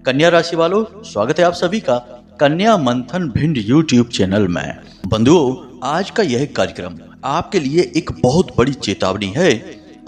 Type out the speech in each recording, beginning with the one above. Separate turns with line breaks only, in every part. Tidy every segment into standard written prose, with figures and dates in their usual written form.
कन्या राशि वालों, स्वागत है आप सभी का कन्या मंथन भिंड यूट्यूब चैनल में। बंधुओं, आज का यह कार्यक्रम आपके लिए एक बहुत बड़ी चेतावनी है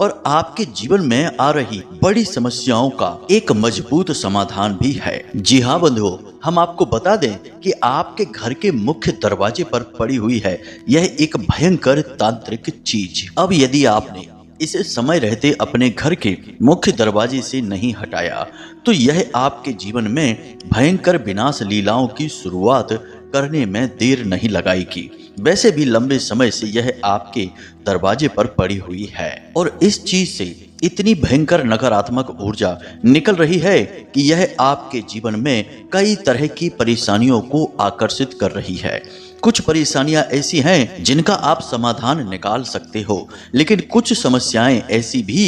और आपके जीवन में आ रही बड़ी समस्याओं का एक मजबूत समाधान भी है। जी हाँ बंधुओं, हम आपको बता दें कि आपके घर के मुख्य दरवाजे पर पड़ी हुई है यह एक भयंकर तांत्रिक चीज। अब यदि आपने इसे समय रहते अपने घर के मुख्य दरवाजे से नहीं हटाया तो यह आपके जीवन में भयंकर विनाश लीलाओं की शुरुआत करने में देर नहीं लगाएगी। वैसे भी लंबे समय से यह आपके दरवाजे पर पड़ी हुई है और इस चीज से इतनी भयंकर नकारात्मक ऊर्जा निकल रही है कि यह आपके जीवन में कई तरह की परेशानियों को आकर्षित कर रही है। कुछ परेशानियां ऐसी हैं जिनका आप समाधान निकाल सकते हो, लेकिन कुछ समस्याएं ऐसी भी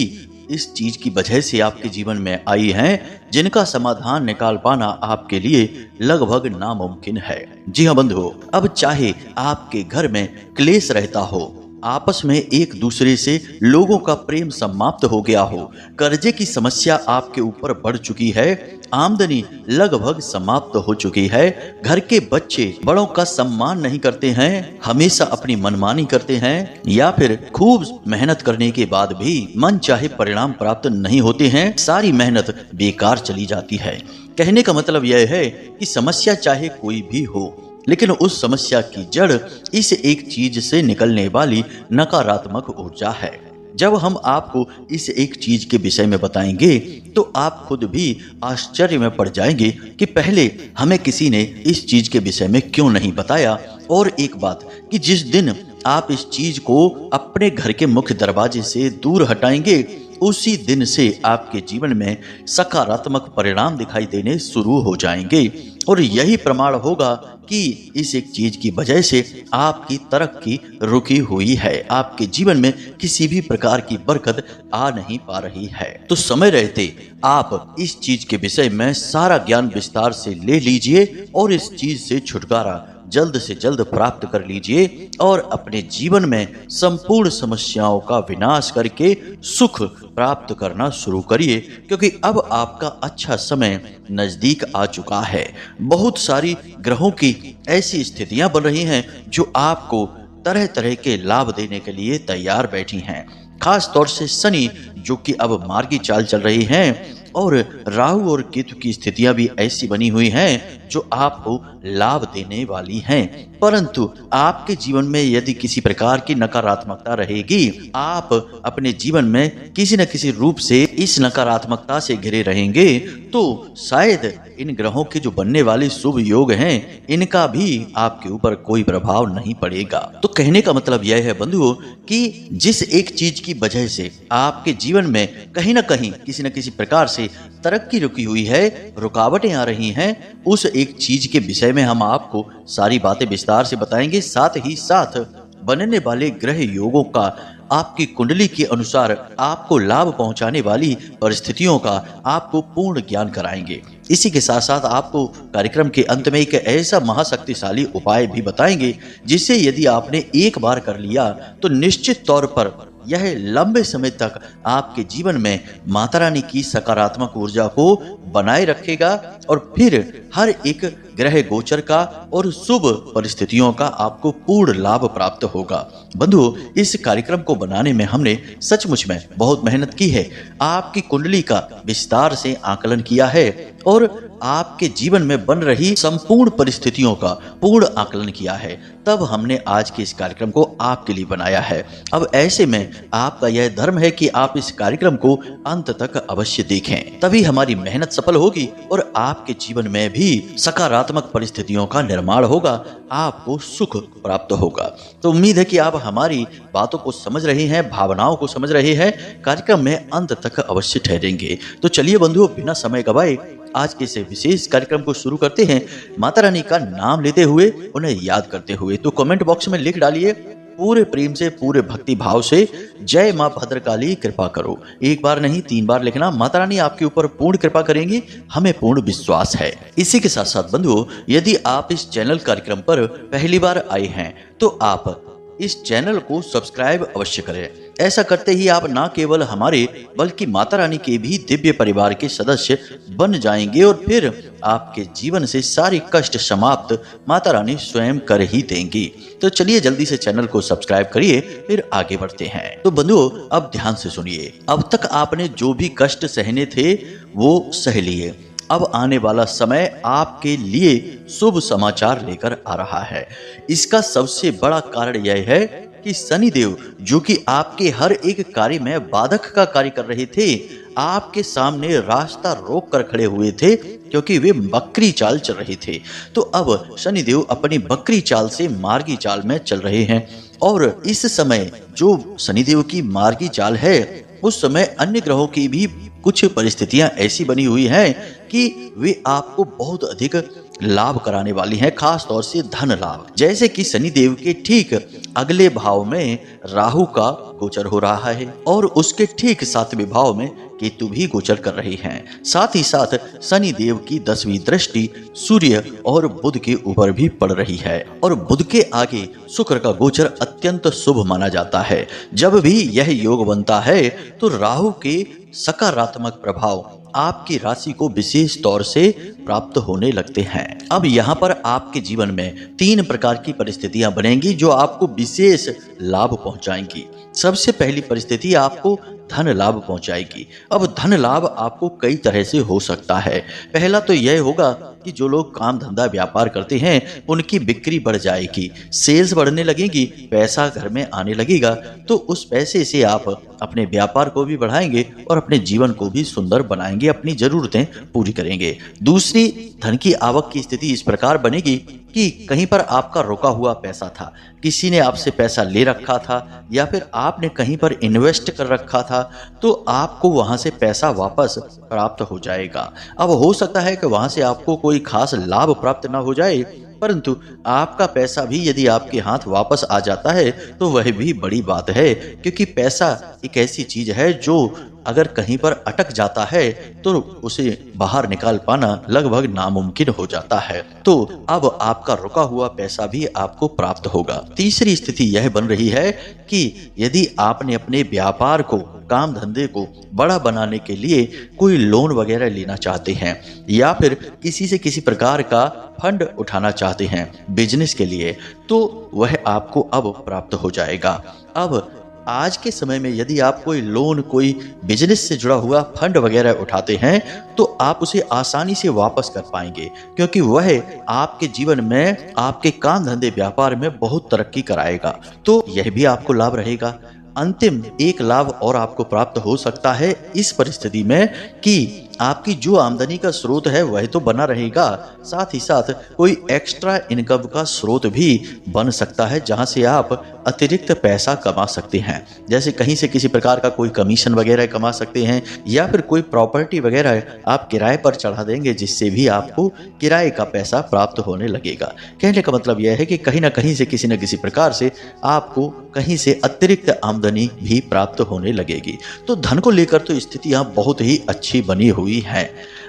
इस चीज की वजह से आपके जीवन में आई हैं जिनका समाधान निकाल पाना आपके लिए लगभग नामुमकिन है। जी हाँ बंधुओं, अब चाहे आपके घर में क्लेश रहता हो, आपस में एक दूसरे से लोगों का प्रेम समाप्त हो गया हो, कर्जे की समस्या आपके ऊपर बढ़ चुकी है, आमदनी लगभग समाप्त हो चुकी है, घर के बच्चे बड़ों का सम्मान नहीं करते हैं, हमेशा अपनी मनमानी करते हैं, या फिर खूब मेहनत करने के बाद भी मन चाहे परिणाम प्राप्त नहीं होते हैं, सारी मेहनत बेकार चली जाती है। कहने का मतलब यह है कि समस्या चाहे कोई भी हो, लेकिन उस समस्या की जड़ इस एक चीज से निकलने वाली नकारात्मक ऊर्जा है। जब हम आपको इस एक चीज के विषय में बताएंगे तो आप खुद भी आश्चर्य में पड़ जाएंगे कि पहले हमें किसी ने इस चीज के विषय में क्यों नहीं बताया। और एक बात कि जिस दिन आप इस चीज को अपने घर के मुख्य दरवाजे से दूर हटाएंगे उसी दिन से आपके जीवन में सकारात्मक परिणाम दिखाई देने शुरू हो जाएंगे और यही प्रमाण होगा कि इस एक चीज की वजह से आपकी तरक्की रुकी हुई है, आपके जीवन में किसी भी प्रकार की बरकत आ नहीं पा रही है। तो समय रहते आप इस चीज के विषय में सारा ज्ञान विस्तार से ले लीजिए और इस चीज से छुटकारा जल्द से जल्द प्राप्त कर लीजिए और अपने जीवन में संपूर्ण समस्याओं का विनाश करके सुख प्राप्त करना शुरू करिए, क्योंकि अब आपका अच्छा समय नजदीक आ चुका है। बहुत सारी ग्रहों की ऐसी स्थितियां बन रही हैं जो आपको तरह तरह के लाभ देने के लिए तैयार बैठी हैं। खास तौर से शनि जो कि अब मार्गी चाल चल रही हैं और राहु और केतु की स्थितियां भी ऐसी बनी हुई हैं जो आपको लाभ देने वाली हैं। परंतु आपके जीवन में यदि किसी प्रकार की नकारात्मकता रहेगी, आप अपने जीवन में किसी न किसी रूप से इस नकारात्मकता से घिरे रहेंगे, तो शायद इन ग्रहों के जो बनने वाले शुभ योग हैं इनका भी आपके ऊपर कोई प्रभाव नहीं पड़ेगा। तो कहने का मतलब यह है बंधुओं कि जिस एक चीज की वजह से आपके जीवन में कहीं न कहीं किसी न किसी प्रकार से तरक्की रुकी हुई है, रुकावटें आ रही हैं, उस एक चीज के विषय में हम आपको सारी बातें विस्तार से बताएंगे। साथ ही साथ बनने वाले ग्रह योगों का आपकी कुंडली के अनुसार आपको लाभ पहुंचाने वाली परिस्थितियों का आपको पूर्ण ज्ञान कराएंगे। इसी के साथ साथ आपको कार्यक्रम के अंत में एक ऐसा महाशक्तिशाली उपाय भी बताएंगे जिसे यदि आपने एक बार कर लिया तो निश्चित तौर पर यह लंबे समय तक आपके जीवन में माता रानी की सकारात्मक ऊर्जा को बनाए रखेगा और फिर हर एक ग्रह गोचर का और शुभ परिस्थितियों का आपको पूर्ण लाभ प्राप्त होगा। बंधुओं, इस कार्यक्रम को बनाने में हमने सचमुच में बहुत मेहनत की है, आपकी कुंडली का विस्तार से आकलन किया है और आपके जीवन में बन रही संपूर्ण परिस्थितियों का पूर्ण आकलन किया है, तब हमने आज के इस कार्यक्रम को आपके लिए बनाया है। अब ऐसे में आपका यह धर्म है कि आप इस कार्यक्रम को अंत तक अवश्य देखें, तभी हमारी मेहनत सफल होगी और आपके जीवन में भी सकारात्मक परिस्थितियों का निर्माण होगा, आपको सुख प्राप्त होगा। तो उम्मीद है कि आप हमारी बातों को समझ रहे हैं, भावनाओं को समझ रहे हैं, कार्यक्रम में अंत तक अवश्य ठहरेंगे। तो चलिए बंधुओं, बिना समय गवाए आज के इस विशेष कार्यक्रम को शुरू करते हैं, माता रानी का नाम लेते हुए, उन्हें याद करते हुए। तो कमेंट बॉक्स में लिख डालिए पूरे प्रेम से, पूरे भक्ति भाव से, जय मां भद्रकाली कृपा करो। एक बार नहीं 3 बार लिखना। माता रानी आपके ऊपर पूर्ण कृपा करेंगी, हमें पूर्ण विश्वास है। इसी के साथ साथ बंधुओं, यदि आप इस चैनल कार्यक्रम पर पहली बार आए हैं तो आप इस चैनल को सब्सक्राइब अवश्य करें ऐसा करते ही आप न केवल हमारे बल्कि माता रानी के भी दिव्य परिवार के सदस्य बन जाएंगे और फिर आपके जीवन से सारे कष्ट समाप्त माता रानी स्वयं कर ही देंगी। तो चलिए जल्दी से चैनल को सब्सक्राइब करिए, फिर आगे बढ़ते हैं। तो बंधुओं, अब ध्यान से सुनिए। अब तक आपने जो भी कष्ट सहने थे वो सह लिए। अब आने वाला समय आपके लिए शुभ समाचार लेकर आ रहा है। इसका सबसे बड़ा कारण यह है कि शनिदेव, जो कि आपके हर एक कार्य में बाधक का कार्य कर रहे थे, आपके सामने रास्ता रोक कर खड़े हुए थे क्योंकि वे बकरी चाल चल रहे थे। तो अब शनिदेव अपनी बकरी चाल से मार्गी चाल में चल रहे हैं और इस समय जो शनिदेव की मार्गी चाल है, उस समय अन्य ग्रहों की भी कुछ परिस्थितियां ऐसी बनी हुई हैं कि वे आपको बहुत अधिक लाभ कराने वाली हैं, खास तौर से धन लाभ। जैसे कि शनिदेव के ठीक अगले भाव में राहु का गोचर हो रहा है और उसके ठीक 7वें भाव में केतु भी गोचर कर रहे हैं। साथ ही साथ शनिदेव की 10वीं दृष्टि सूर्य और बुध के ऊपर भी पड़ रही है और बुध के आगे शुक्र का गोचर अत्यंत शुभ माना जाता है। जब भी यह योग बनता है तो राहु के सकारात्मक प्रभाव आपकी राशि को विशेष तौर से प्राप्त होने लगते हैं। अब यहाँ पर आपके जीवन में 3 प्रकार की परिस्थितियां बनेंगी जो आपको विशेष लाभ पहुंचाएंगी। सबसे पहली परिस्थिति आपको धन लाभ पहुंचाएगी। अब धन लाभ आपको कई तरह से हो सकता है। पहला तो यह होगा कि जो लोग काम धंधा व्यापार करते हैं उनकी बिक्री बढ़ जाएगी, सेल्स बढ़ने लगेगी, पैसा घर में आने लगेगा। तो उस पैसे से आप अपने व्यापार को भी बढ़ाएंगे और अपने जीवन को भी सुंदर बनाएंगे, अपनी जरूरतें पूरी करेंगे। दूसरी, धन की आवक की स्थिति इस प्रकार बनेगी कि कहीं पर आपका रुका हुआ पैसा था, किसी ने आपसे पैसा ले रखा था या फिर आपने कहीं पर इन्वेस्ट कर रखा था, तो आपको वहां से पैसा वापस प्राप्त हो जाएगा। अब हो सकता है कि वहां से आपको कोई खास लाभ प्राप्त ना हो जाए, परंतु आपका पैसा भी यदि आपके हाथ वापस आ जाता है तो वह भी बड़ी बात है, क्योंकि पैसा एक ऐसी चीज है जो अगर कहीं पर अटक जाता है तो उसे बाहर निकाल पाना लगभग नामुमकिन हो जाता है। तो अब आपका रुका हुआ पैसा भी आपको प्राप्त होगा। तीसरी स्थिति यह बन रही है कि यदि आपने अपने व्यापार को, काम धंधे को बड़ा बनाने के लिए कोई लोन वगैरह लेना चाहते हैं या फिर किसी से किसी प्रकार का फंड उठाना चाहते हैं बिजनेस के लिए, तो वह आपको अब प्राप्त हो जाएगा। अब आज के समय में यदि आप कोई लोन, कोई बिजनेस से जुड़ा हुआ फंड वगैरह उठाते हैं तो आप उसे आसानी से वापस कर पाएंगे, क्योंकि वह आपके जीवन में, आपके काम धंधे व्यापार में बहुत तरक्की कराएगा। तो यह भी आपको लाभ रहेगा। अंतिम एक लाभ और आपको प्राप्त हो सकता है इस परिस्थिति में कि आपकी जो आमदनी का स्रोत है वह तो बना रहेगा, साथ ही साथ कोई एक्स्ट्रा इनकम का स्रोत भी बन सकता है जहां से आप अतिरिक्त पैसा कमा सकते हैं। जैसे कहीं से किसी प्रकार का कोई कमीशन वगैरह कमा सकते हैं या फिर कोई प्रॉपर्टी वगैरह आप किराए पर चढ़ा देंगे, जिससे भी आपको किराए का पैसा प्राप्त होने लगेगा। कहने का मतलब यह है कि कहीं ना कहीं से किसी न किसी प्रकार से आपको कहीं से अतिरिक्त आमदनी भी प्राप्त होने लगेगी। तो धन को लेकर तो स्थितियां बहुत ही अच्छी बनी हुई हैं।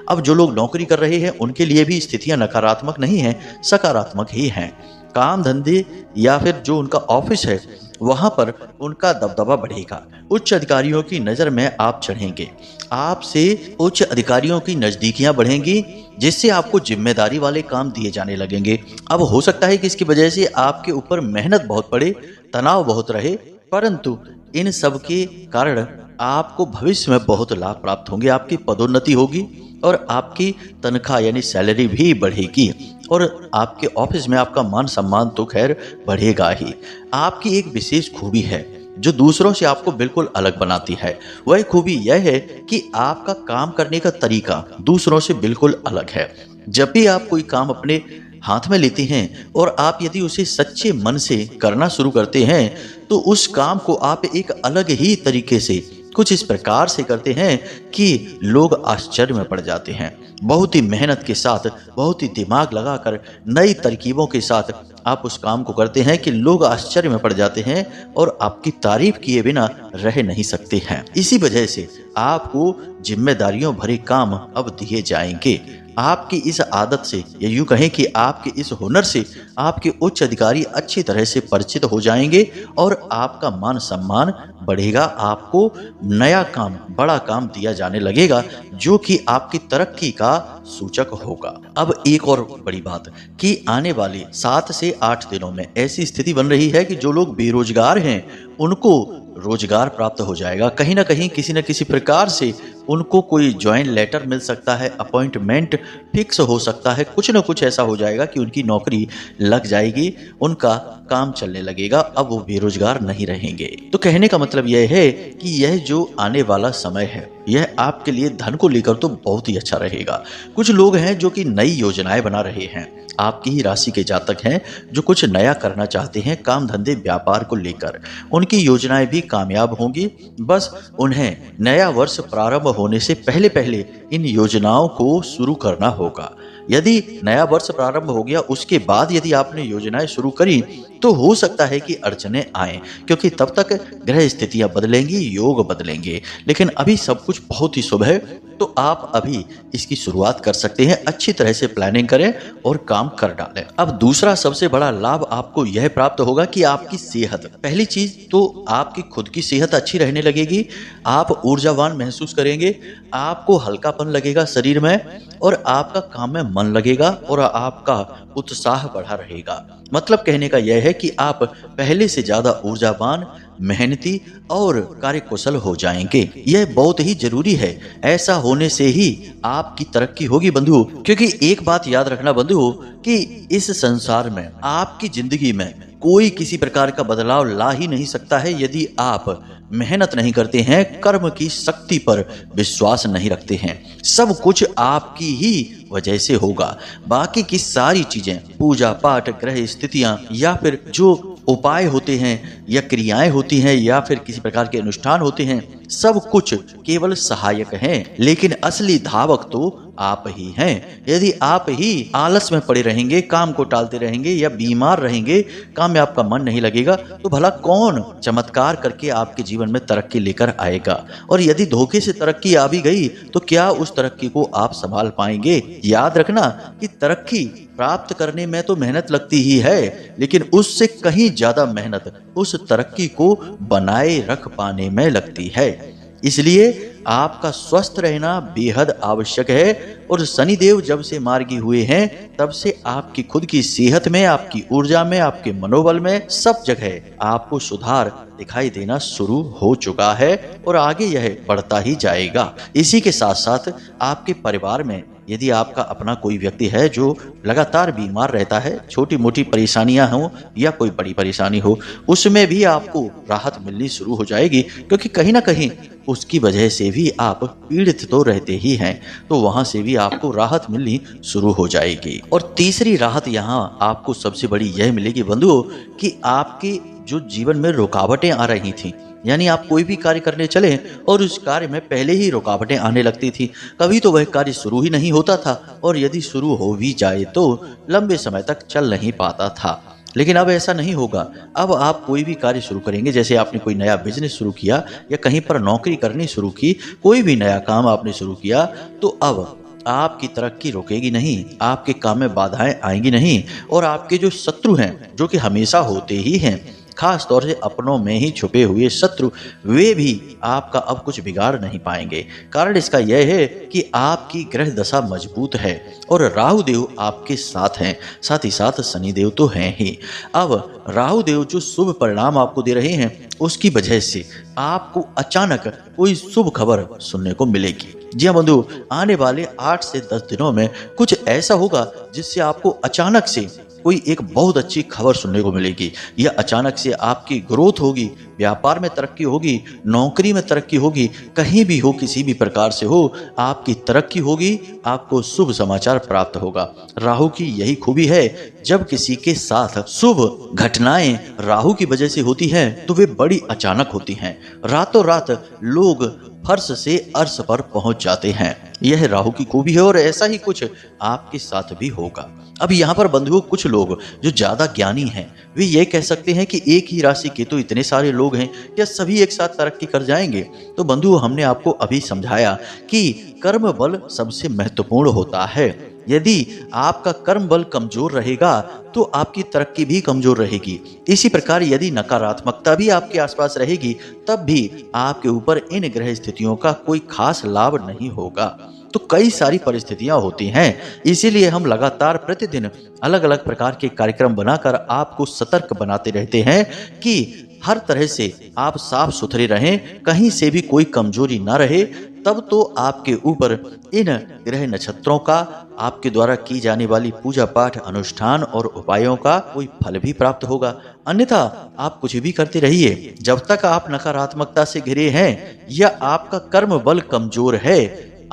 अब जो लोग नौकरी कर रहे हैं उनके लिए भी स्थितियां नकारात्मक नहीं हैं, सकारात्मक ही हैं। काम धंधे या फिर जो उनका ऑफिस है वहां पर उनका दबदबा बढ़ेगा। उच्च अधिकारियों की नजर में आप चढ़ेंगे, आपसे उच्च अधिकारियों की नजदीकियां बढ़ेंगी, जिससे आपको जिम्मेदारी वाले काम दिए जाने लगेंगे। अब हो सकता है कि इसकी वजह से आपके ऊपर मेहनत बहुत पड़े, तनाव बहुत रहे, परंतु इन सब के कारण आपको भविष्य में बहुत लाभ प्राप्त होंगे। आपकी पदोन्नति होगी और आपकी तनख्वाह यानी सैलरी भी बढ़ेगी और आपके ऑफिस में आपका मान सम्मान तो खैर बढ़ेगा ही। आपकी एक विशेष खूबी है जो दूसरों से आपको बिल्कुल अलग बनाती है। वह खूबी यह है कि आपका काम करने का तरीका दूसरों से बिल्कुल अलग है। जब भी आप कोई काम अपने हाथ में लेते हैं और आप यदि उसे सच्चे मन से करना शुरू करते हैं तो उस काम को आप एक अलग ही तरीके से, कुछ इस प्रकार से करते हैं कि लोग आश्चर्य में पड़ जाते हैं। बहुत ही मेहनत के साथ, बहुत ही दिमाग लगाकर, नई तरकीबों के साथ आप उस काम को करते हैं कि लोग आश्चर्य में पड़ जाते हैं और आपकी तारीफ किए बिना रह नहीं सकते हैं। इसी वजह से आपको जिम्मेदारियों भरे काम अब दिए जाएंगे। आपकी इस आदत से या यूं कहें कि आपके इस हुनर से आपके उच्च अधिकारी अच्छी तरह से परिचित हो जाएंगे और आपका मान सम्मान बढ़ेगा। आपको नया काम, बड़ा काम दिया जाने लगेगा जो कि आपकी तरक्की का सूचक होगा। अब एक और बड़ी बात कि आने वाले 7 से 8 दिनों में ऐसी स्थिति बन रही है कि जो लोग बेरोजगार हैं उनको रोजगार प्राप्त हो जाएगा। कहीं ना कहीं किसी न किसी प्रकार से उनको कोई ज्वाइन लेटर मिल सकता है, अपॉइंटमेंट फिक्स हो सकता है, कुछ न कुछ ऐसा हो जाएगा कि उनकी नौकरी लग जाएगी, उनका काम चलने लगेगा, अब वो बेरोजगार नहीं रहेंगे। तो कहने का मतलब यह है कि यह जो आने वाला समय है यह आपके लिए धन को लेकर तो बहुत ही अच्छा रहेगा। कुछ लोग हैं जो कि नई योजनाएं बना रहे हैं, आपकी ही राशि के जातक हैं जो कुछ नया करना चाहते हैं काम धंधे व्यापार को लेकर, उनकी योजनाएं भी कामयाब होंगी। बस उन्हें नया वर्ष प्रारंभ होने से पहले पहले इन योजनाओं को शुरू करना होगा। यदि नया वर्ष प्रारंभ हो गया उसके बाद यदि आपने योजनाएं शुरू करी तो हो सकता है कि अड़चने आए, क्योंकि तब तक ग्रह स्थितियां बदलेंगी, योग बदलेंगे। लेकिन अभी सब कुछ बहुत ही शुभ है, तो आप अभी इसकी शुरुआत कर सकते हैं। अच्छी तरह से प्लानिंग करें और काम कर डालें। अब दूसरा सबसे बड़ा लाभ आपको यह प्राप्त होगा कि आपकी सेहत, पहली चीज तो आपकी खुद की सेहत अच्छी रहने लगेगी, आप ऊर्जावान महसूस करेंगे, आपको हल्कापन लगेगा शरीर में और आपका काम में मन लगेगा और आपका उत्साह बढ़ा रहेगा। मतलब कहने का यह है कि आप पहले से ज्यादा ऊर्जावान, मेहनती और कार्यकुशल हो जाएंगे। यह बहुत ही जरूरी है, ऐसा होने से ही आपकी तरक्की होगी बंधु। क्योंकि एक बात याद रखना बंधु कि इस संसार में, आपकी जिंदगी में कोई किसी प्रकार का बदलाव ला ही नहीं सकता है यदि आप मेहनत नहीं करते हैं, कर्म की शक्ति पर विश्वास नहीं रखते हैं। सब कुछ आपकी ही वजह से होगा। बाकी की सारी चीजें, पूजा पाठ, ग्रह स्थितियां या फिर जो उपाय होते हैं या क्रियाएं होती हैं या फिर किसी प्रकार के अनुष्ठान होते हैं, सब कुछ केवल सहायक हैं, लेकिन असली धावक तो आप ही हैं। यदि आप ही आलस में पड़े रहेंगे, काम को टालते रहेंगे या बीमार रहेंगे, काम में आपका मन नहीं लगेगा, तो भला कौन चमत्कार करके आपके जीवन में तरक्की लेकर आएगा? और यदि धोखे से तरक्की आ भी गई तो क्या उस तरक्की को आप संभाल पाएंगे? याद रखना कि तरक्की प्राप्त करने में तो मेहनत लगती ही है, लेकिन उससे कहीं ज्यादा मेहनत उस तरक्की को बनाए रख पाने में लगती है। इसलिए आपका स्वस्थ रहना बेहद आवश्यक है। और शनिदेव जब से मार्गी हुए हैं तब से आपकी खुद की सेहत में, आपकी ऊर्जा में, आपके मनोबल में, सब जगह आपको सुधार दिखाई देना शुरू हो चुका है और आगे यह बढ़ता ही जाएगा। इसी के साथ साथ आपके परिवार में यदि आपका अपना कोई व्यक्ति है जो लगातार बीमार रहता है, छोटी मोटी परेशानियां हों या कोई बड़ी परेशानी हो, उसमें भी आपको राहत मिलनी शुरू हो जाएगी, क्योंकि कहीं ना कहीं उसकी वजह से भी आप पीड़ित तो रहते ही हैं, तो वहां से भी आपको राहत मिलनी शुरू हो जाएगी। और तीसरी राहत यहाँ आपको सबसे बड़ी यह मिलेगी बंधुओं कि आपके जो जीवन में रुकावटें आ रही थी, यानी आप कोई भी कार्य करने चले और उस कार्य में पहले ही रुकावटें आने लगती थी, कभी तो वह कार्य शुरू ही नहीं होता था और यदि शुरू हो भी जाए तो लंबे समय तक चल नहीं पाता था। लेकिन अब ऐसा नहीं होगा। अब आप कोई भी कार्य शुरू करेंगे, जैसे आपने कोई नया बिजनेस शुरू किया या कहीं पर नौकरी करनी शुरू की, कोई भी नया काम आपने शुरू किया, तो अब आपकी तरक्की रुकेगी नहीं, आपके काम में बाधाएं आएंगी नहीं और आपके जो शत्रु हैं, जो कि हमेशा होते ही हैं, खास तौर से अपनों में ही छुपे हुए शत्रु, वे भी आपका अब कुछ बिगाड़ नहीं पाएंगे। कारण इसका यह है कि आपकी ग्रह दशा मजबूत है और राहु देव आपके साथ हैं, साथ ही साथ शनि देव तो हैं ही। अब राहु देव जो शुभ परिणाम आपको दे रहे हैं, उसकी वजह से आपको अचानक कोई शुभ खबर सुनने को मिलेगी। जी हाँ बंधु, आने वाले 8 से 10 दिनों में कुछ ऐसा होगा जिससे आपको अचानक से कोई एक बहुत अच्छी खबर सुनने को मिलेगी। यह अचानक से आपकी ग्रोथ होगी, व्यापार में तरक्की होगी, नौकरी में तरक्की होगी, कहीं भी हो, किसी भी प्रकार से हो, आपकी तरक्की होगी, आपको शुभ समाचार प्राप्त होगा। राहु की यही खूबी है, जब किसी के साथ शुभ घटनाएं राहु की वजह से होती हैं तो वे बड़ी अचानक होती हैं। रातों रात लोग फर्श से अर्श पर पहुंच जाते हैं। यह राहु की खूबी है और ऐसा ही कुछ आपके साथ भी होगा। अब यहाँ पर बंधुओं कुछ लोग जो ज्यादा ज्ञानी हैं वे ये कह सकते हैं कि एक ही राशि के तो इतने सारे लोग हैं, क्या सभी एक साथ तरक्की कर जाएंगे? तो बंधुओं हमने आपको अभी समझाया कि कर्म बल सबसे महत्वपूर्ण होता है। यदि आपका कर्म बल कमजोर रहेगा तो आपकी तरक्की भी कमजोर रहेगी। इसी प्रकार यदि नकारात्मकता भी आपके आसपास रहेगी तब भी आपके ऊपर इन ग्रह स्थितियों का कोई खास लाभ नहीं होगा। तो कई सारी परिस्थितियां होती हैं, इसीलिए हम लगातार प्रतिदिन अलग अलग प्रकार के कार्यक्रम बनाकर आपको सतर्क बनाते रहते हैं कि हर तरह से आप साफ सुथरे रहें, कहीं से भी कोई कमजोरी ना रहे। तब तो आपके ऊपर इन ग्रह नक्षत्रों का, आपके द्वारा की जाने वाली पूजा पाठ अनुष्ठान और उपायों का कोई फल भी प्राप्त होगा। अन्यथा आप कुछ भी करते रहिए, जब तक आप नकारात्मकता से घिरे हैं या आपका कर्म बल कमजोर है,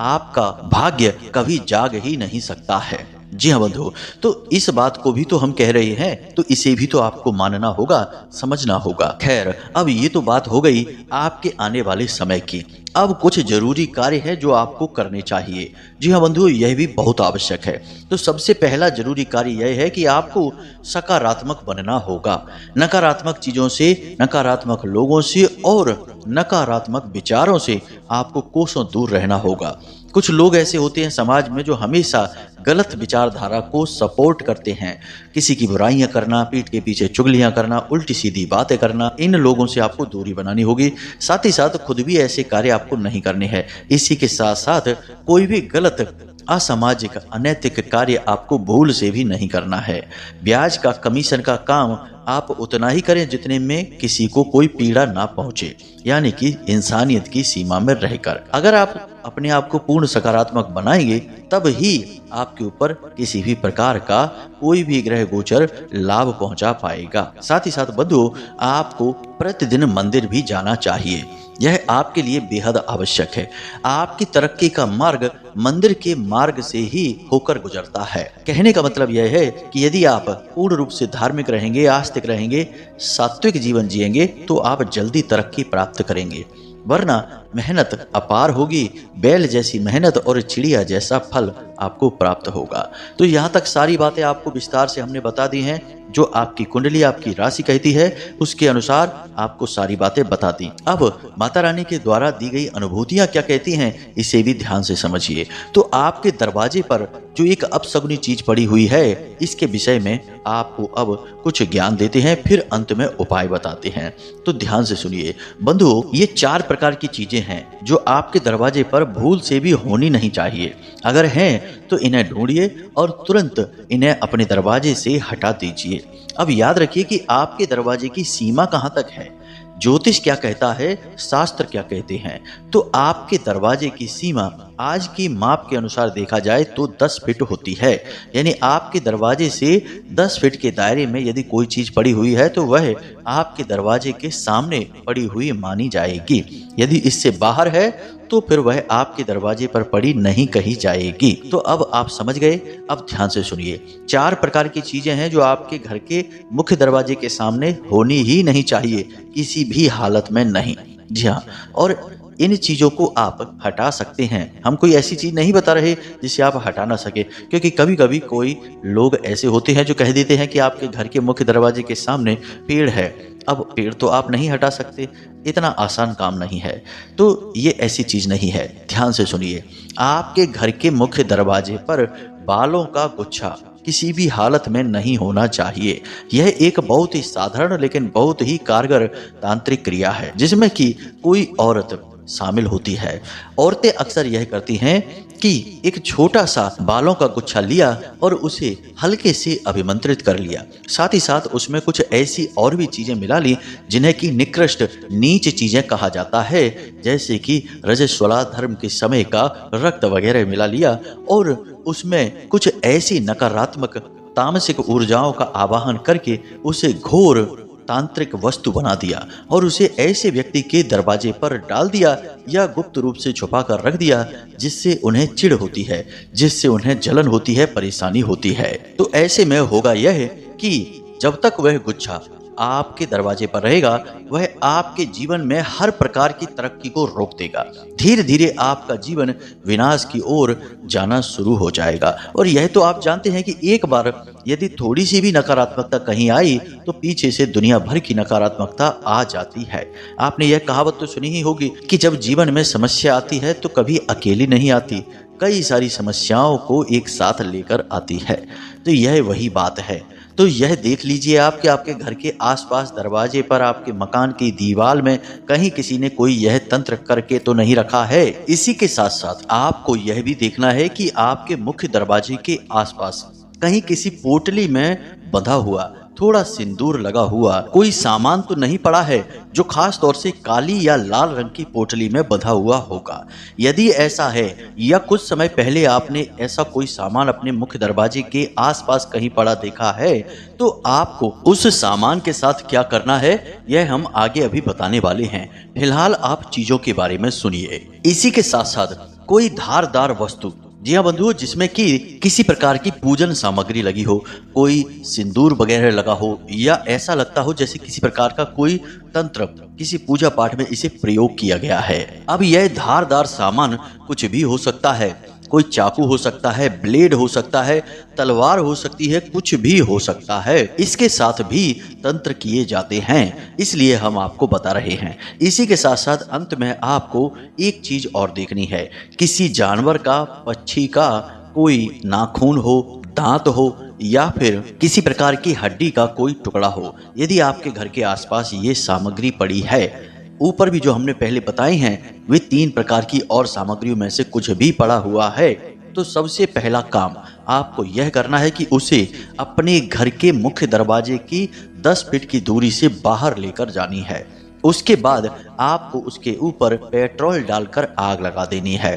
आपका भाग्य कभी जाग ही नहीं सकता है। जी हाँ बंधु, तो इस बात को भी तो हम कह रहे हैं, तो इसे भी तो आपको मानना होगा, समझना होगा। खैर, अब ये तो बात हो गई आपके आने वाले समय की। अब कुछ जरूरी कार्य है जो आपको करने चाहिए। जी हाँ बंधु, यह भी बहुत आवश्यक है। तो सबसे पहला जरूरी कार्य यह है कि आपको सकारात्मक बनना होगा। नकारात्मक चीजों से, नकारात्मक लोगों से और नकारात्मक विचारों से आपको कोसों दूर रहना होगा। कुछ लोग ऐसे होते हैं समाज में जो हमेशा गलत विचारधारा को सपोर्ट करते हैं। किसी की बुराइयां करना, पीठ के पीछे चुगलियां करना, उल्टी सीधी बातें करना, इन लोगों से आपको दूरी बनानी होगी। साथ ही साथ खुद भी ऐसे कार्य आपको नहीं करने हैं। इसी के साथ साथ कोई भी गलत, असामाजिक, अनैतिक कार्य आपको भूल से भी नहीं करना है। ब्याज का, कमीशन का काम आप उतना ही करें जितने में किसी को कोई पीड़ा ना पहुंचे, यानी कि इंसानियत की सीमा में रहकर। अगर आप अपने आप को पूर्ण सकारात्मक बनाएंगे तब ही आपके ऊपर किसी भी प्रकार का कोई भी ग्रह गोचर लाभ पहुंचा पाएगा। साथ ही साथ बंधुओं, आपको प्रतिदिन मंदिर भी जाना चाहिए। यह आपके लिए बेहद आवश्यक है। आपकी तरक्की का मार्ग मंदिर के मार्ग से ही होकर गुजरता है। कहने का मतलब यह है कि यदि आप पूर्ण रूप से धार्मिक रहेंगे, आस्तिक रहेंगे, सात्विक जीवन जिएंगे तो आप जल्दी तरक्की प्राप्त करेंगे। वरना मेहनत अपार होगी, बैल जैसी मेहनत और चिड़िया जैसा फल आपको प्राप्त होगा। तो यहाँ तक सारी बातें आपको विस्तार से हमने बता दी हैं। जो आपकी कुंडली, आपकी राशि कहती है, उसके अनुसार आपको सारी बातें बता दी। अब माता रानी के द्वारा दी गई अनुभूतियां क्या कहती हैं, इसे भी ध्यान से समझिए। तो आपके दरवाजे पर जो एक अपशगुनी चीज पड़ी हुई है, इसके विषय में आपको अब कुछ ज्ञान देते हैं, फिर अंत में उपाय बताते हैं। तो ध्यान से सुनिए बंधुओं, ये 4 प्रकार की चीजें हैं जो आपके दरवाजे पर भूल से भी होनी नहीं चाहिए। अगर हैं तो इन्हें ढूंढिए और तुरंत इन्हें अपने दरवाजे से हटा दीजिए। अब याद रखिए कि आपके दरवाजे की सीमा कहाँ तक है, ज्योतिष क्या कहता है, शास्त्र क्या कहते हैं। तो आपके दरवाजे की सीमा आज की माप के अनुसार देखा जाए तो 10 फीट होती है। यानी आपके दरवाजे से 10 फीट के दायरे में यदि कोई चीज पड़ी हुई है तो वह आपके दरवाजे के सामने पड़ी हुई मानी जाएगी। यदि इससे बाहर है तो फिर वह आपके दरवाजे पर पड़ी नहीं कही जाएगी। तो अब आप समझ गए। अब ध्यान से सुनिए, 4 प्रकार की चीजें हैं जो आपके घर के मुख्य दरवाजे के सामने होनी ही नहीं चाहिए, किसी भी हालत में नहीं। जी हाँ, और इन चीजों को आप हटा सकते हैं। हम कोई ऐसी चीज नहीं बता रहे जिसे आप हटा ना सके, क्योंकि कभी कभी कोई लोग ऐसे होते हैं जो कह देते हैं कि आपके घर के मुख्य दरवाजे के सामने पेड़ है। अब पेड़ तो आप नहीं हटा सकते, इतना आसान काम नहीं है। तो ये ऐसी चीज नहीं है। ध्यान से सुनिए, आपके घर के मुख्य दरवाजे पर बालों का गुच्छा किसी भी हालत में नहीं होना चाहिए। यह एक बहुत ही साधारण लेकिन बहुत ही कारगर तांत्रिक क्रिया है जिसमें कि कोई औरत शामिल होती है। औरतें अक्सर यह करती हैं कि एक छोटा सा बालों का गुच्छा लिया और उसे हल्के से अभिमंत्रित कर लिया। साथ ही साथ उसमें कुछ ऐसी और भी चीजें मिला ली जिन्हें कि निकृष्ट, नीच चीजें कहा जाता है, जैसे कि रजस्वला धर्म के समय का रक्त वगैरह मिला लिया और उसमें कुछ ऐसी नकारात्मक तामसिक ऊर्जाओं का आवाहन करके उसे घोर तांत्रिक वस्तु बना दिया और उसे ऐसे व्यक्ति के दरवाजे पर डाल दिया या गुप्त रूप से छुपा कर रख दिया जिससे उन्हें चिढ़ होती है, जिससे उन्हें जलन होती है, परेशानी होती है। तो ऐसे में होगा यह कि जब तक वह गुच्छा आपके दरवाजे पर रहेगा वह आपके जीवन में हर प्रकार की तरक्की को रोक देगा। धीरे धीरे आपका जीवन विनाश की ओर जाना शुरू हो जाएगा। और यह तो आप जानते हैं कि एक बार यदि थोड़ी सी भी नकारात्मकता कहीं आई तो पीछे से दुनिया भर की नकारात्मकता आ जाती है। आपने यह कहावत तो सुनी ही होगी कि जब जीवन में समस्या आती है तो कभी अकेली नहीं आती, कई सारी समस्याओं को एक साथ लेकर आती है। तो यह वही बात है। तो यह देख लीजिए आप कि आपके घर के आसपास दरवाजे पर, आपके मकान की दीवार में कहीं किसी ने कोई यह तंत्र करके तो नहीं रखा है। इसी के साथ साथ आपको यह भी देखना है कि आपके मुख्य दरवाजे के आसपास कहीं किसी पोटली में बंधा हुआ, थोड़ा सिंदूर लगा हुआ कोई सामान तो नहीं पड़ा है जो खास तौर से काली या लाल रंग की पोटली में बंधा हुआ होगा। यदि ऐसा है या कुछ समय पहले आपने ऐसा कोई सामान अपने मुख्य दरवाजे के आसपास कहीं पड़ा देखा है तो आपको उस सामान के साथ क्या करना है यह हम आगे अभी बताने वाले हैं। फिलहाल आप चीजों के बारे में सुनिए। इसी के साथ साथ कोई धारदार वस्तु, जी हाँ बंधुओं, जिसमें कि किसी प्रकार की पूजन सामग्री लगी हो, कोई सिंदूर वगैरह लगा हो या ऐसा लगता हो जैसे किसी प्रकार का कोई तंत्र किसी पूजा पाठ में इसे प्रयोग किया गया है। अब यह धारदार सामान कुछ भी हो सकता है, कोई चाकू हो सकता है, ब्लेड हो सकता है, तलवार हो सकती है, कुछ भी हो सकता है। इसके साथ भी तंत्र किए जाते हैं, इसलिए हम आपको बता रहे हैं। इसी के साथ साथ अंत में आपको एक चीज और देखनी है। किसी जानवर का, पक्षी का कोई नाखून हो, दांत हो या फिर किसी प्रकार की हड्डी का कोई टुकड़ा हो, यदि आपके घर के आसपास ये सामग्री पड़ी है, ऊपर भी जो हमने पहले बताए हैं वे 3 प्रकार की और सामग्रियों में से कुछ भी पड़ा हुआ है, तो सबसे पहला काम आपको यह करना है कि उसे अपने घर के मुख्य दरवाजे की 10 फीट की दूरी से बाहर लेकर जानी है। उसके बाद आपको उसके ऊपर पेट्रोल डालकर आग लगा देनी है।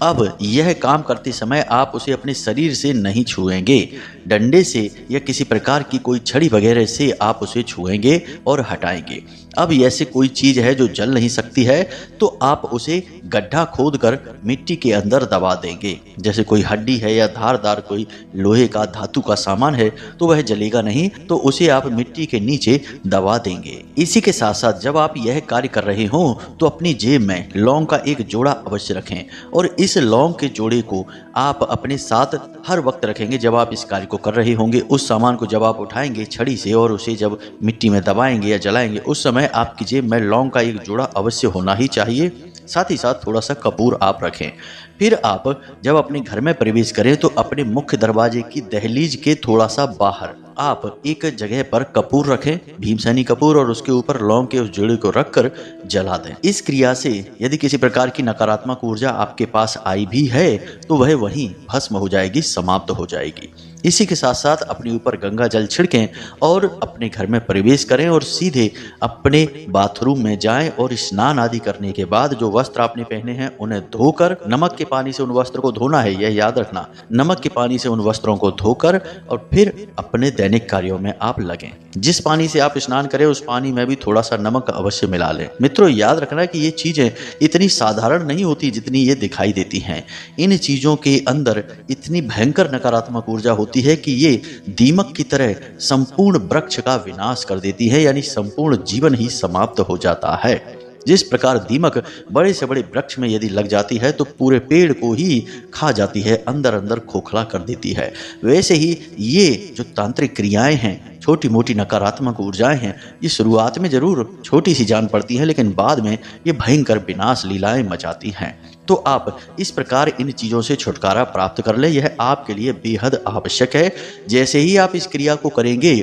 अब यह काम करते समय आप उसे अपने शरीर से नहीं छुएंगे, डंडे से या किसी प्रकार की कोई छड़ी वगैरह से आप उसे छुएंगे और हटाएंगे। अब ऐसे कोई चीज है जो जल नहीं सकती है तो आप उसे गड्ढा खोदकर मिट्टी के अंदर दबा देंगे। जैसे कोई हड्डी है या धारदार कोई लोहे का, धातु का सामान है तो वह जलेगा नहीं, तो उसे आप मिट्टी के नीचे दबा देंगे। इसी के साथ साथ जब आप यह कार्य कर रहे हो तो अपनी जेब में लौंग का एक जोड़ा अवश्य रखें और इस लौंग के जोड़े को आप अपने साथ हर वक्त रखेंगे। जब आप इस कार्य को कर रहे होंगे, उस सामान को जब आप उठाएंगे छड़ी से और उसे जब मिट्टी में दबाएंगे या जलाएंगे, उस समय आपकी जेब में लौंग का एक जोड़ा अवश्य होना ही चाहिए। साथ ही साथ थोड़ा सा कपूर आप रखें। फिर आप जब अपने घर में प्रवेश करें तो अपने मुख्य दरवाजे की दहलीज के थोड़ा सा बाहर आप एक जगह पर कपूर रखें, भीमसेनी कपूर, और उसके ऊपर लौंग के उस जोड़े को रखकर जला दें। इस क्रिया से यदि किसी प्रकार की नकारात्मक ऊर्जा आपके पास आई भी है तो वह वहीं भस्म हो जाएगी, समाप्त हो जाएगी। इसी के साथ साथ अपने ऊपर गंगा जल छिड़कें और अपने घर में प्रवेश करें और सीधे अपने बाथरूम में जाएं और स्नान आदि करने के बाद जो वस्त्र आपने पहने हैं उन्हें धोकर, नमक के पानी से उन वस्त्र को धोना है, यह याद रखना, नमक के पानी से उन वस्त्रों को धोकर और फिर अपने दैनिक कार्यों में आप लगें। जिस पानी से आप स्नान करें उस पानी में भी थोड़ा सा नमक अवश्य मिला लें। मित्रों, याद रखना कि ये चीजें इतनी साधारण नहीं होती जितनी ये दिखाई देती हैं। इन चीजों के अंदर इतनी भयंकर नकारात्मक ऊर्जा होती है कि ये दीमक की तरह संपूर्ण वृक्ष का विनाश कर देती है, यानी संपूर्ण जीवन ही समाप्त हो जाता है। जिस प्रकार दीमक बड़े से बड़े वृक्ष में यदि लग जाती है तो पूरे पेड़ को ही खा जाती है, अंदर अंदर खोखला कर देती है, वैसे ही ये जो तांत्रिक क्रियाएं हैं, छोटी मोटी नकारात्मक ऊर्जाएं हैं, ये शुरुआत में जरूर छोटी सी जान पड़ती हैं लेकिन बाद में ये भयंकर विनाश लीलाएं मचाती हैं। तो आप इस प्रकार इन चीज़ों से छुटकारा प्राप्त कर ले, यह आपके लिए बेहद आवश्यक है। जैसे ही आप इस क्रिया को करेंगे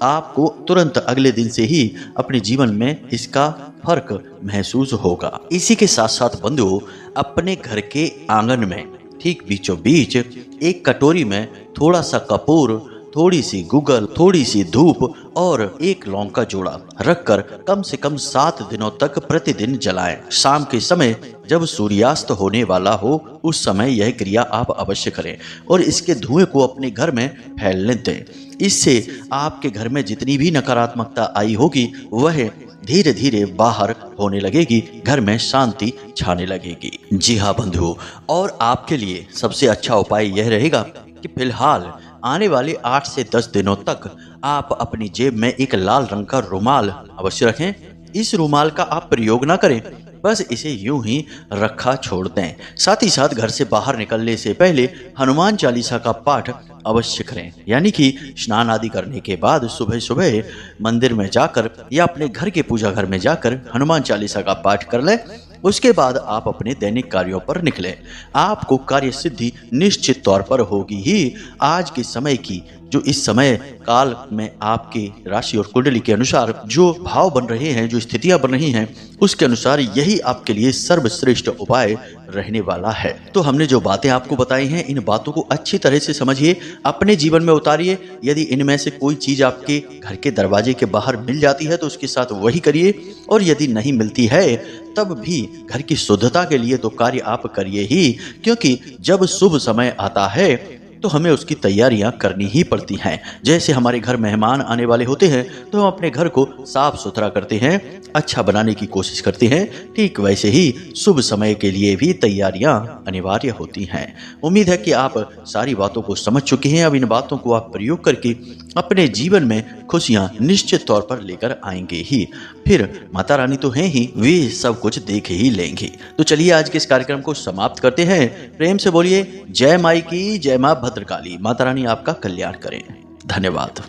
आपको तुरंत अगले दिन से ही अपने जीवन में इसका फर्क महसूस होगा। इसी के साथ साथ बंधुओं, अपने घर के आंगन में ठीक बीचों बीच एक कटोरी में थोड़ा सा कपूर, थोड़ी सी गुगल, थोड़ी सी धूप और एक लौंग का जोड़ा रखकर कम से कम 7 दिनों तक प्रतिदिन जलाएं। शाम के समय जब सूर्यास्त होने वाला हो उस समय यह क्रिया आप अवश्य करें और इसके धुएं को अपने घर में फैलने दें। इससे आपके घर में जितनी भी नकारात्मकता आई होगी वह धीरे धीरे बाहर होने लगेगी, घर में शांति छाने लगेगी। जी हाँ बंधुओं, और आपके लिए सबसे अच्छा उपाय यह रहेगा कि फिलहाल आने वाले 8 से 10 दिनों तक आप अपनी जेब में एक लाल रंग का रुमाल अवश्य रखें। इस रुमाल का आप प्रयोग ना करें, बस इसे यूं ही रखा छोड़ दें। साथ ही साथ घर से बाहर निकलने से पहले हनुमान चालीसा का पाठ अवश्य करें, यानी कि स्नान आदि करने के बाद सुबह सुबह मंदिर में जाकर या अपने घर के पूजा घर में जाकर हनुमान चालीसा का पाठ कर लें। उसके बाद आप अपने दैनिक कार्यों पर निकलें। आपको कार्य सिद्धि निश्चित तौर पर होगी ही। आज के समय की जो इस समय काल में आपकी राशि और कुंडली के अनुसार जो भाव बन रहे हैं, जो स्थितियां बन रही हैं, उसके अनुसार यही आपके लिए सर्वश्रेष्ठ उपाय रहने वाला है। तो हमने जो बातें आपको बताई हैं, इन बातों को अच्छी तरह से समझिए, अपने जीवन में उतारिए। यदि इनमें से कोई चीज आपके घर के दरवाजे के बाहर मिल जाती है तो उसके साथ वही करिए, और यदि नहीं मिलती है तब भी घर की शुद्धता के लिए तो कार्य आप करिए ही, क्योंकि जब शुभ समय आता है तो हमें उसकी तैयारियां करनी ही पड़ती हैं। जैसे हमारे घर मेहमान आने वाले होते हैं तो हम अपने घर को साफ सुथरा करते हैं, अच्छा बनाने की कोशिश करते हैं, ठीक वैसे ही शुभ समय के लिए भी तैयारियां अनिवार्य होती हैं। उम्मीद है कि आप सारी बातों को समझ चुके हैं। अब इन बातों को आप प्रयोग करके अपने जीवन में खुशियां निश्चित तौर पर लेकर आएंगे ही। फिर माता रानी तो हैं ही, वे सब कुछ देख ही लेंगे। तो चलिए आज के इस कार्यक्रम को समाप्त करते हैं। प्रेम से बोलिए जय माई की, जय मां भद्रकाली। माता रानी आपका कल्याण करें। धन्यवाद।